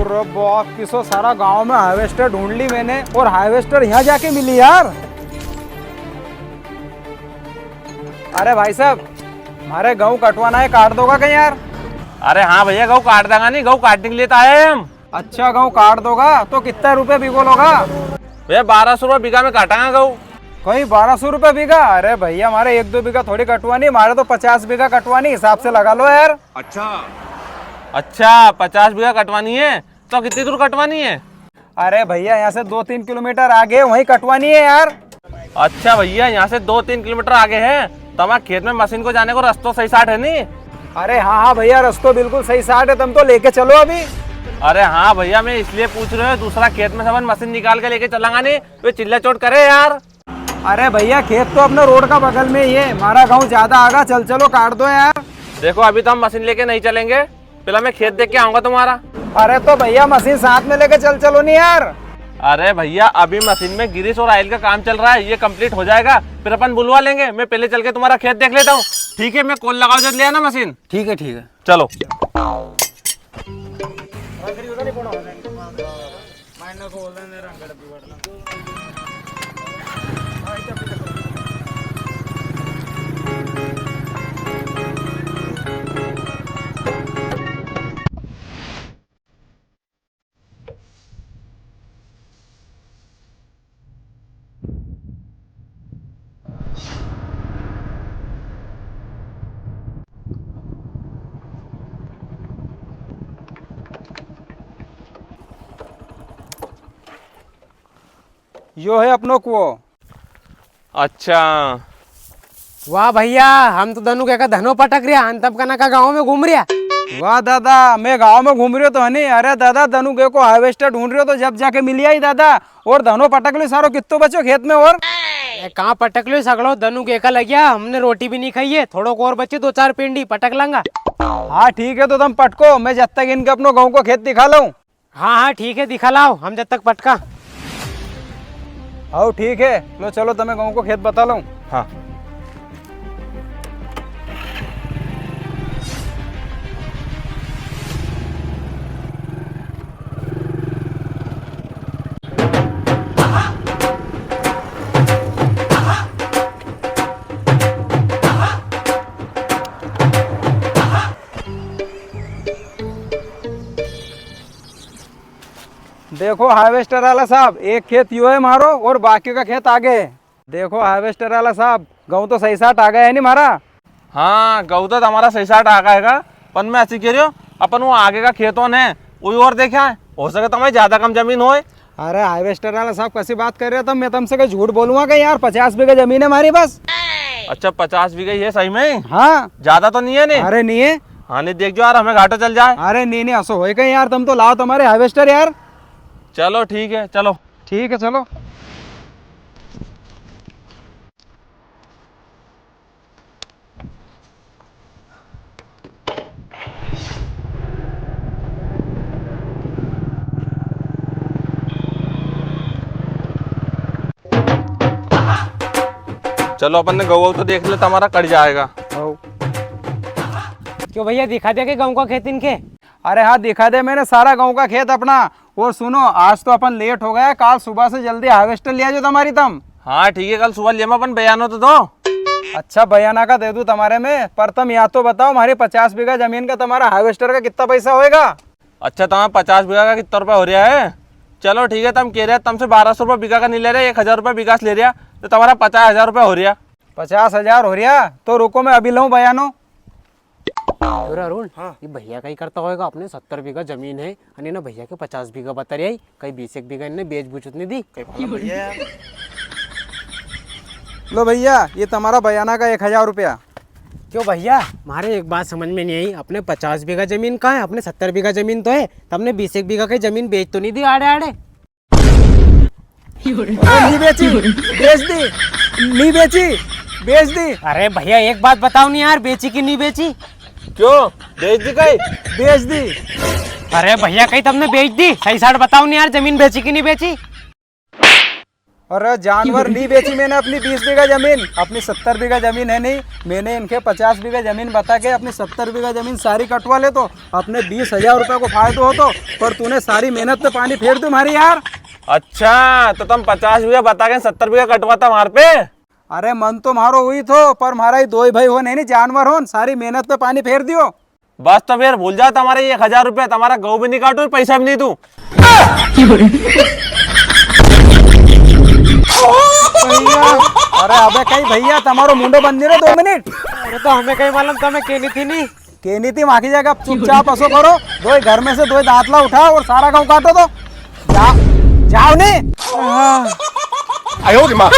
और बाप किसो सारा गांव में हार्वेस्टर ढूंढ ली मैंने और हार्वेस्टर यहाँ जाके मिली यार। अरे भाई साहब, हमारे गेहूं कटवाना है, काट दोगा क्या यार? अरे हाँ भैया, गेहूँ काट देगा। नहीं, गेहूँ काटने के लिए तो आए हैं हम। अच्छा, गेहूं काट दोगा तो कितना रुपए बीघो लोगा? भैया 1200 रुपये बीघा में काटांगा गेहूँ। कोई 1200 रुपए बीघा? अरे भैया, हमारे 1-2 बीघा थोड़ी कटवानी, हमारे तो 50 बीघा कटवानी, हिसाब से लगा लो यार। अच्छा 50 बीघा कटवानी है तो कितनी दूर कटवानी है? अरे भैया, यहाँ से 2-3 किलोमीटर आगे वहीं कटवानी है यार। अच्छा भैया, यहाँ से 2-3 किलोमीटर आगे है तो हमारे खेत में मशीन को जाने को रास्ता सही साठ है नहीं? अरे हाँ भैया, रास्ता बिल्कुल सही साठ है, तुम तो लेके चलो अभी। अरे हाँ भैया, मैं इसलिए पूछ रहा हूँ, दूसरा खेत में सब मशीन निकाल के लेके चलांगा नहीं, वे चिल्ला चोट करे यार। अरे भैया, खेत तो अपने रोड का बगल में ही है, हमारा गाँव ज्यादा आगा, चल चलो काट दो यार। देखो अभी तो हम मशीन लेके नहीं चलेंगे, पहले मैं खेत देख के आऊंगा तुम्हारा। अरे तो भैया, मशीन साथ में लेके चल चलो नहीं यार। अरे भैया, अभी मशीन में ग्रीस और ऑयल का काम चल रहा है, ये कंप्लीट हो जाएगा फिर अपन बुलवा लेंगे। मैं पहले चल के तुम्हारा खेत देख लेता हूँ। ठीक है, मैं कॉल लगाओ जब ले आना मशीन। ठीक है ठीक है, चलो। यो है अपनों को। अच्छा वाह भैया, हम तो धनु का धनो पटक रिया, अंतम कना का गाँव में घूम रिया। वाह दादा, मैं गांव में घूम रही हो तो है नहीं? अरे दादा, धनु गे को हार्वेस्टर ढूंढ रहे हो तो जब जाके मिली आई दादा। और धनो पटक लो सारो, कितो बचो खेत में? और कहाँ पटक लो सगड़ो, धनु के का लग गया, हमने रोटी भी नहीं खाई है, थोड़ो को और बच्चे 2-4 पिंडी पटक लांगा। हाँ ठीक है, तो तुम पटको, मैं जब तक इनके अपनों गाँव को खेत दिखा लूँ। हाँ ठीक है, दिखा लाओ, हम जब तक पटका। हाँ ठीक है, लो चलो तुम्हें गाँव को खेत बता लूँ। हाँ, देखो हार्वेस्टर वाला साहब, एक खेत यो है मारो और बाकी का खेत आगे है। देखो हार्वेस्टर वाला साहब, गाँव तो सही साठ आ गया है नहीं मारा? हाँ गऊ तो हमारा सही साठ आ गएगा, पर मैं ऐसी कह रही हूँ अपन वो आगे का खेतों ने वही और देखा है, हो सके तो हमें ज्यादा कम जमीन होए। अरे हार्वेस्टर वाला साहब, कैसी बात कर रहे हो तुम? मैं तुमसे कहीं झूठ बोलूंगा क्या यार? 50 बीघा जमीन है हमारी बस। अच्छा 50 बीघा ही है सही में? हाँ। ज्यादा तो नहीं है? नहीं अरे नहीं है। हाँ नहीं, देख जो यार, हमें घाटा चल जाए। अरे नहीं ऐसा हो कहीं यार, तुम तो लाओ तुम्हारे हार्वेस्टर यार। चलो ठीक है, चलो। ठीक है चलो। चलो अपन ने गऊ तो देख ले, हमारा कट जाएगा। क्यों भैया, दिखा दिया कि गाँव का खेत इनके? अरे हाँ दिखा दे मैंने सारा गांव का खेत अपना। और सुनो, आज तो अपन लेट हो गया, कल सुबह से जल्दी हार्वेस्टर लिया जो तुम्हारी तुम। हाँ ठीक है, कल सुबह लेमा अपन बयानो तो दो। अच्छा बयाना का दे दूं तुम्हारे में, पर तुम या तो बताओ हमारी 50 बीघा जमीन का तुम्हारा हार्वेस्टर का कितना पैसा होएगा? अच्छा तुम्हारा 50 बीघा का कितना रुपया हो रहा है? चलो ठीक है, तुम कह रहे तुमसे 1200 रुपये बीघा का नहीं ले रहे, 1000 रुपये बीघा से ले रहा, तो तुम्हारा 50,000 रुपये हो रहा। 50,000 हो रहा? तो रुको मैं अभी लूँ बयानो। अरुण, ये भैया का ही करता होगा, अपने 70 बीघा जमीन है, अनि ना भैया के 50 बीघा बता रही, कहीं 20 बीघा इन्हें बेच बुच नहीं दी। लो भैया, ये तुम्हारा बयाना का 1000 रुपया। क्यों भैया, हमारे एक बात समझ में नहीं आई, अपने 50 बीघा जमीन कहाँ है? अपने 70 बीघा जमीन तो है, तुमने 20 बीघा की जमीन बेच तो नहीं दी आड़े आड़े? नहीं बेची, बेच दी। नहीं बेची, बेच दी। अरे भैया एक बात बताओ नहीं यार, बेची कि नहीं बेची? क्यों बेच दी? कहीं बेच दी। अरे भैया, कहीं तुमने बेच दी? सही साठ बताओ नहीं यार, जमीन बेची कि नहीं बेची? अरे जानवर नहीं बेची मैंने अपनी 20 बीघा जमीन, अपनी 70 बीघा जमीन है नहीं। मैंने इनके 50 बीघा जमीन बता के अपनी 70 बीघा जमीन सारी कटवा ले तो अपने 20,000 रुपये को फायदो हो तो, पर तूने सारी मेहनत पे पानी फेर दी हमारी यार। अच्छा तो तुम 50 बीघा बता के 70 बीघा कटवाता मार पे। अरे मन तो मारो हुई थो, पर हमारा ही दो ही भाई हो नहीं जानवर हो, सारी मेहनत पे पानी फेर दियो। बस तो फिर भूल जा, तुम्हारे 1,000 रुपये तुम्हारा गऊ भी नहीं काटू और पैसा भी नहीं दूं। अरे अबे कहीं भैया तुम्हारो मुंडो बंद नहीं रहे 2 मिनट। अरे तो हमें कहीं मालूम था, मैं कहनी थी नहीं। कहनी थी माखी जगह चुपचाप असो करो, दो घर में से 2 दांतला उठाओ और सारा गाँव काटो तो जाओ नहीं। आयो माँ।